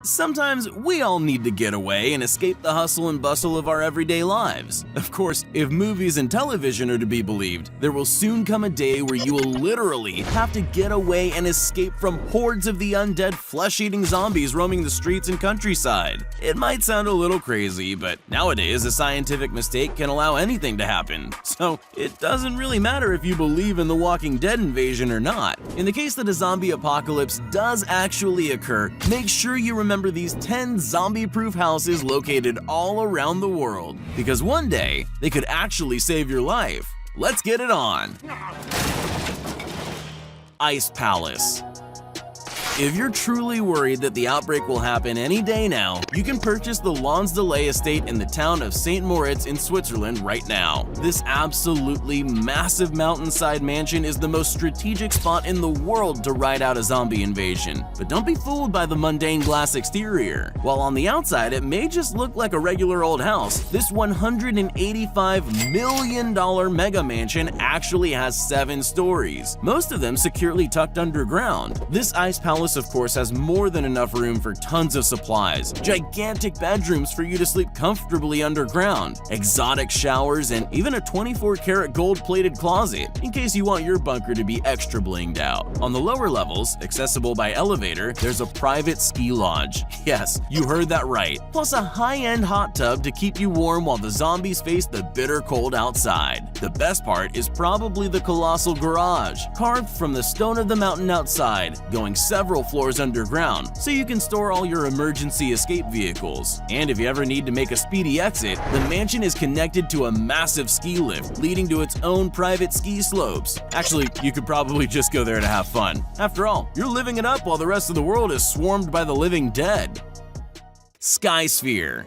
Sometimes we all need to get away and escape the hustle and bustle of our everyday lives. Of course, if movies and television are to be believed, there will soon come a day where you will literally have to get away and escape from hordes of the undead flesh-eating zombies roaming the streets and countryside. It might sound a little crazy, but nowadays a scientific mistake can allow anything to happen. So it doesn't really matter if you believe in the Walking Dead invasion or not. In the case that a zombie apocalypse does actually occur, make sure you remember these 10 zombie-proof houses located all around the world, because one day they could actually save your life. Let's get it on! Ice Palace. If you're truly worried that the outbreak will happen any day now, you can purchase the Lonsdale estate in the town of St. Moritz in Switzerland right now. This absolutely massive mountainside mansion is the most strategic spot in the world to ride out a zombie invasion. But don't be fooled by the mundane glass exterior. While on the outside it may just look like a regular old house, this $185 million mega mansion actually has 7 stories, most of them securely tucked underground. This ice palace of course has more than enough room for tons of supplies, gigantic bedrooms for you to sleep comfortably underground, exotic showers, and even a 24-karat gold-plated closet in case you want your bunker to be extra blinged out. On the lower levels, accessible by elevator, there's a private ski lodge. Yes, you heard that right. Plus a high-end hot tub to keep you warm while the zombies face the bitter cold outside. The best part is probably the colossal garage, carved from the stone of the mountain outside, going several floors underground, so you can store all your emergency escape vehicles. And if you ever need to make a speedy exit, the mansion is connected to a massive ski lift, leading to its own private ski slopes. Actually, you could probably just go there to have fun. After all, you're living it up while the rest of the world is swarmed by the living dead. Sky Sphere.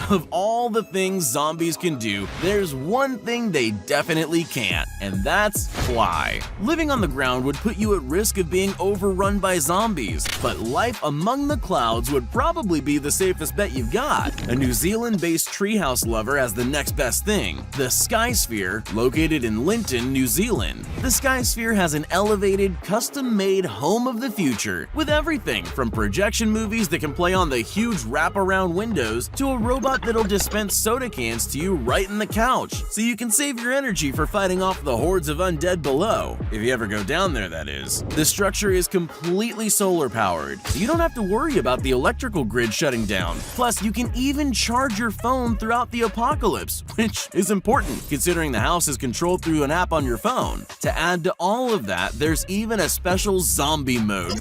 Of all the things zombies can do, there's one thing they definitely can't, and that's fly. Living on the ground would put you at risk of being overrun by zombies, but life among the clouds would probably be the safest bet you've got. A New Zealand-based treehouse lover has the next best thing, the Sky Sphere, located in Linton, New Zealand. The Sky Sphere has an elevated, custom-made home of the future, with everything from projection movies that can play on the huge wraparound windows to a robot that'll dispense soda cans to you right in the couch, so you can save your energy for fighting off the hordes of undead below, if you ever go down there, that is. The structure is completely solar powered, so you don't have to worry about the electrical grid shutting down. Plus, you can even charge your phone throughout the apocalypse, which is important considering the house is controlled through an app on your phone. To add to all of that, there's even a special zombie mode.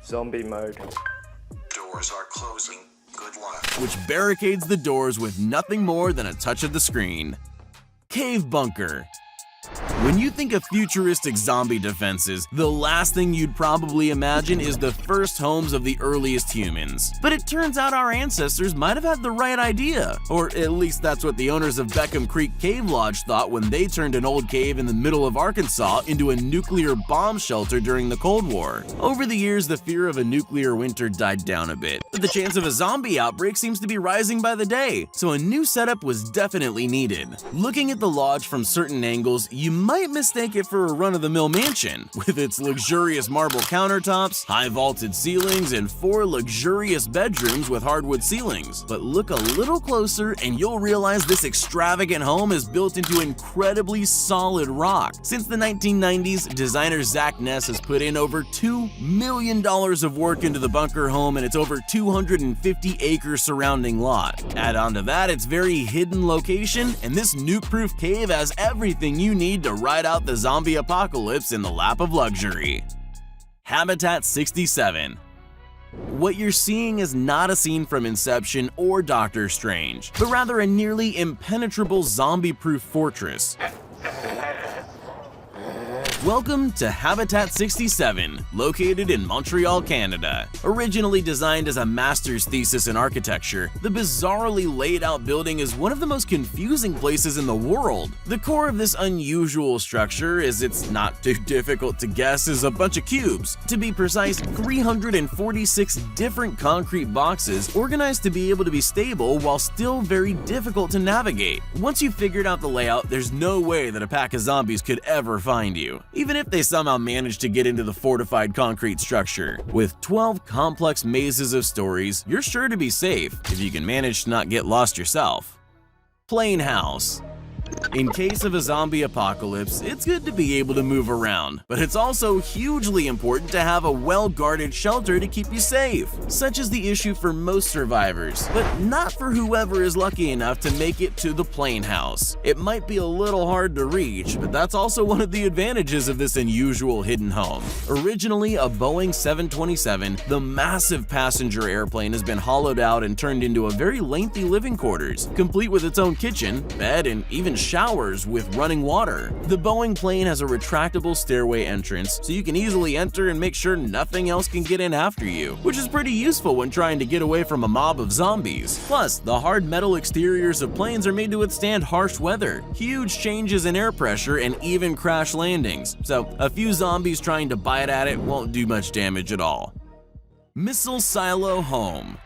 Zombie mode. Doors are closing. Good luck. Which barricades the doors with nothing more than a touch of the screen. Cave Bunker. When you think of futuristic zombie defenses, the last thing you'd probably imagine is the first homes of the earliest humans. But it turns out our ancestors might have had the right idea, or at least that's what the owners of Beckham Creek Cave Lodge thought when they turned an old cave in the middle of Arkansas into a nuclear bomb shelter during the Cold War. Over the years, the fear of a nuclear winter died down a bit, but the chance of a zombie outbreak seems to be rising by the day, so a new setup was definitely needed. Looking at the lodge from certain angles, you might mistake it for a run-of-the-mill mansion, with its luxurious marble countertops, high vaulted ceilings, and 4 luxurious bedrooms with hardwood ceilings. But look a little closer and you'll realize this extravagant home is built into incredibly solid rock. Since the 1990s, designer Zach Ness has put in over $2 million of work into the bunker home and its over 250-acre surrounding lot. Add on to that its very hidden location, and this nuke-proof cave has everything you need to ride out the zombie apocalypse in the lap of luxury. Habitat 67. What you're seeing is not a scene from Inception or Doctor Strange, but rather a nearly impenetrable zombie-proof fortress. Welcome to Habitat 67, located in Montreal, Canada. Originally designed as a master's thesis in architecture, the bizarrely laid out building is one of the most confusing places in the world. The core of this unusual structure, as it's not too difficult to guess, is a bunch of cubes. To be precise, 346 different concrete boxes organized to be able to be stable while still very difficult to navigate. Once you've figured out the layout, there's no way that a pack of zombies could ever find you. even if they somehow manage to get into the fortified concrete structure. With 12 complex mazes of stories, you're sure to be safe if you can manage to not get lost yourself. Plain house. In case of a zombie apocalypse, it's good to be able to move around, but it's also hugely important to have a well-guarded shelter to keep you safe. Such is the issue for most survivors, but not for whoever is lucky enough to make it to the plain house. It might be a little hard to reach, but that's also one of the advantages of this unusual hidden home. Originally a Boeing 727, the massive passenger airplane has been hollowed out and turned into a very lengthy living quarters, complete with its own kitchen, bed, and even showers with running water. The Boeing plane has a retractable stairway entrance, so you can easily enter and make sure nothing else can get in after you, which is pretty useful when trying to get away from a mob of zombies. Plus, the hard metal exteriors of planes are made to withstand harsh weather, huge changes in air pressure, and even crash landings, so a few zombies trying to bite at it won't do much damage at all. Missile Silo Home.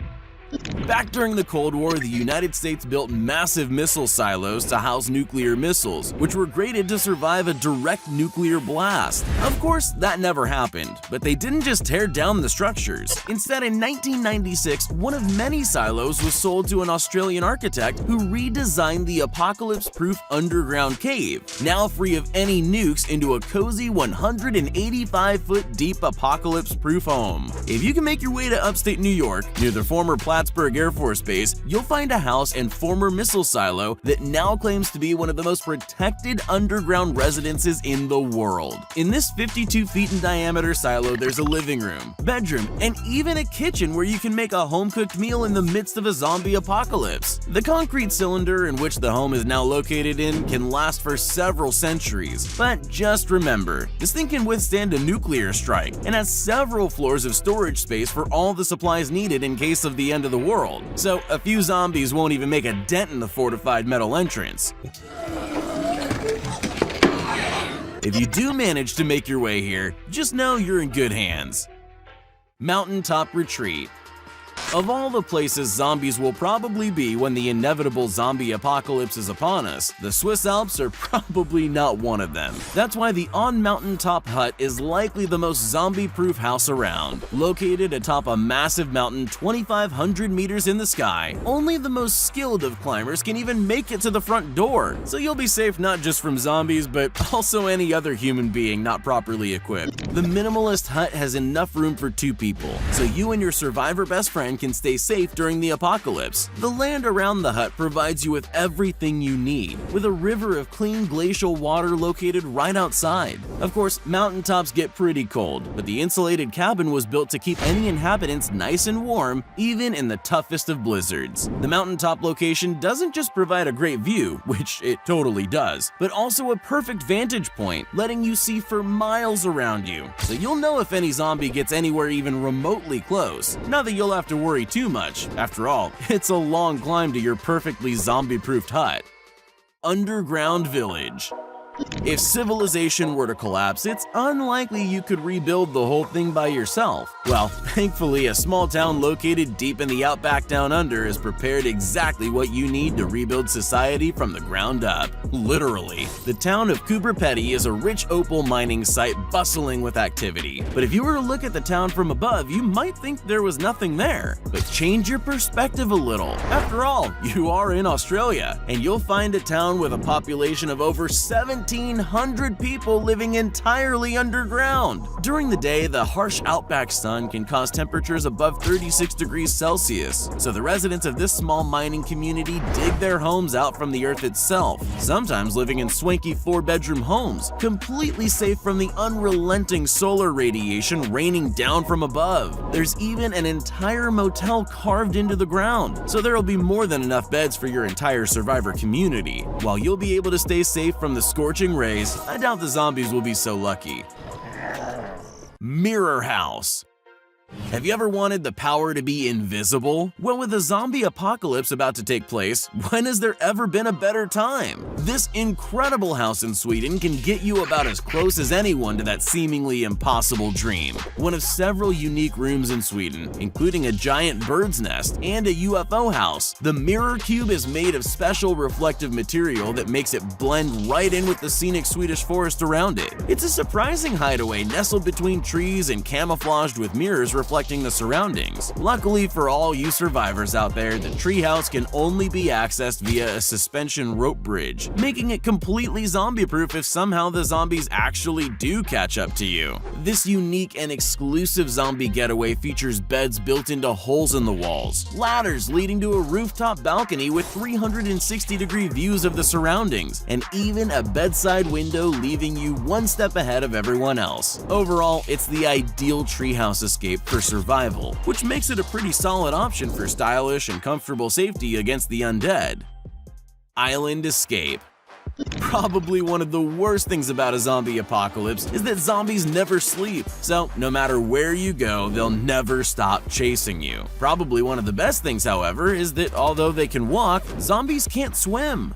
Back during the Cold War, the United States built massive missile silos to house nuclear missiles, which were graded to survive a direct nuclear blast. Of course, that never happened, but they didn't just tear down the structures. Instead, in 1996, one of many silos was sold to an Australian architect who redesigned the apocalypse-proof underground cave, now free of any nukes, into a cozy 185-foot deep apocalypse-proof home. If you can make your way to upstate New York, near the former Plattsburgh Air Force Base, you'll find a house and former missile silo that now claims to be one of the most protected underground residences in the world. In this 52 feet in diameter silo, there's a living room, bedroom, and even a kitchen where you can make a home-cooked meal in the midst of a zombie apocalypse. The concrete cylinder in which the home is now located in can last for several centuries, but just remember, this thing can withstand a nuclear strike and has several floors of storage space for all the supplies needed in case of the end of the world, so a few zombies won't even make a dent in the fortified metal entrance. If you do manage to make your way here, just know you're in good hands. Mountaintop Retreat. Of all the places zombies will probably be when the inevitable zombie apocalypse is upon us, the Swiss Alps are probably not one of them. That's why the On Mountaintop Hut is likely the most zombie-proof house around. Located atop a massive mountain 2,500 meters in the sky, only the most skilled of climbers can even make it to the front door, so you'll be safe not just from zombies, but also any other human being not properly equipped. The minimalist hut has enough room for 2 people, so you and your survivor best friend can stay safe during the apocalypse. The land around the hut provides you with everything you need, with a river of clean glacial water located right outside. Of course, mountaintops get pretty cold, but the insulated cabin was built to keep any inhabitants nice and warm, even in the toughest of blizzards. The mountaintop location doesn't just provide a great view, which it totally does, but also a perfect vantage point, letting you see for miles around you, so you'll know if any zombie gets anywhere even remotely close. Not that you'll have to worry too much. After all, it's a long climb to your perfectly zombie-proofed hut. Underground Village. If civilization were to collapse, it's unlikely you could rebuild the whole thing by yourself. Well, thankfully, a small town located deep in the outback down under is prepared exactly what you need to rebuild society from the ground up. Literally. The town of Cooper Petty is a rich opal mining site bustling with activity. But if you were to look at the town from above, you might think there was nothing there. But change your perspective a little. After all, you are in Australia, and you'll find a town with a population of over 1,700 people living entirely underground. During the day, the harsh outback sun can cause temperatures above 36 degrees Celsius, so the residents of this small mining community dig their homes out from the earth itself, sometimes living in swanky 4-bedroom homes, completely safe from the unrelenting solar radiation raining down from above. There's even an entire motel carved into the ground, so there'll be more than enough beds for your entire survivor community. While you'll be able to stay safe from the scorching rays, I doubt the zombies will be so lucky. Mirror House. Have you ever wanted the power to be invisible? Well, with a zombie apocalypse about to take place, when has there ever been a better time? This incredible house in Sweden can get you about as close as anyone to that seemingly impossible dream. One of several unique rooms in Sweden, including a giant bird's nest and a UFO house, the Mirror Cube is made of special reflective material that makes it blend right in with the scenic Swedish forest around it. It's a surprising hideaway nestled between trees and camouflaged with mirrors reflecting the surroundings. Luckily for all you survivors out there, the treehouse can only be accessed via a suspension rope bridge, making it completely zombie-proof if somehow the zombies actually do catch up to you. This unique and exclusive zombie getaway features beds built into holes in the walls, ladders leading to a rooftop balcony with 360-degree views of the surroundings, and even a bedside window leaving you one step ahead of everyone else. Overall, it's the ideal treehouse escape for survival, which makes it a pretty solid option for stylish and comfortable safety against the undead. Island escape. Probably one of the worst things about a zombie apocalypse is that zombies never sleep, so no matter where you go, they'll never stop chasing you. Probably one of the best things, however, is that although they can walk, zombies can't swim.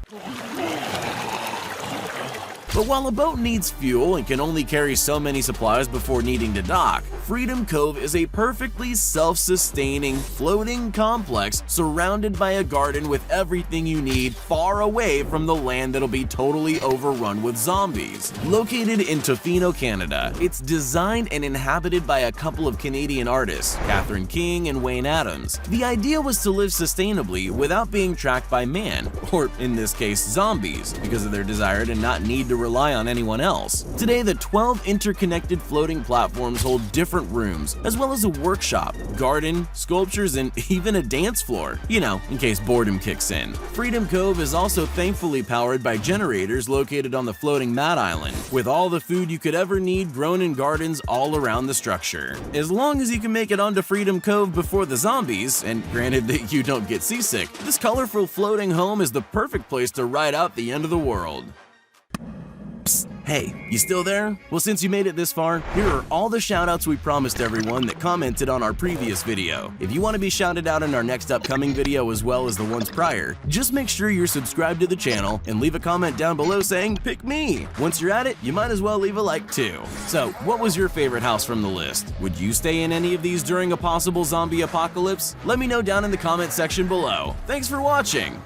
But while a boat needs fuel and can only carry so many supplies before needing to dock, Freedom Cove is a perfectly self-sustaining, floating complex surrounded by a garden with everything you need far away from the land that'll be totally overrun with zombies. Located in Tofino, Canada, it's designed and inhabited by a couple of Canadian artists, Catherine King and Wayne Adams. The idea was to live sustainably without being tracked by man, or in this case zombies, because of their desire to not need to rely on anyone else. Today, the 12 interconnected floating platforms hold different rooms, as well as a workshop, garden, sculptures, and even a dance floor, you know, in case boredom kicks in. Freedom Cove is also thankfully powered by generators located on the floating mat island, with all the food you could ever need grown in gardens all around the structure. As long as you can make it onto Freedom Cove before the zombies, and granted that you don't get seasick, this colorful floating home is the perfect place to ride out the end of the world. Psst, hey, you still there? Well, since you made it this far, here are all the shoutouts we promised everyone that commented on our previous video. If you want to be shouted out in our next upcoming video as well as the ones prior, just make sure you're subscribed to the channel and leave a comment down below saying, "Pick me." Once you're at it, you might as well leave a like too. So, what was your favorite house from the list? Would you stay in any of these during a possible zombie apocalypse? Let me know down in the comment section below. Thanks for watching!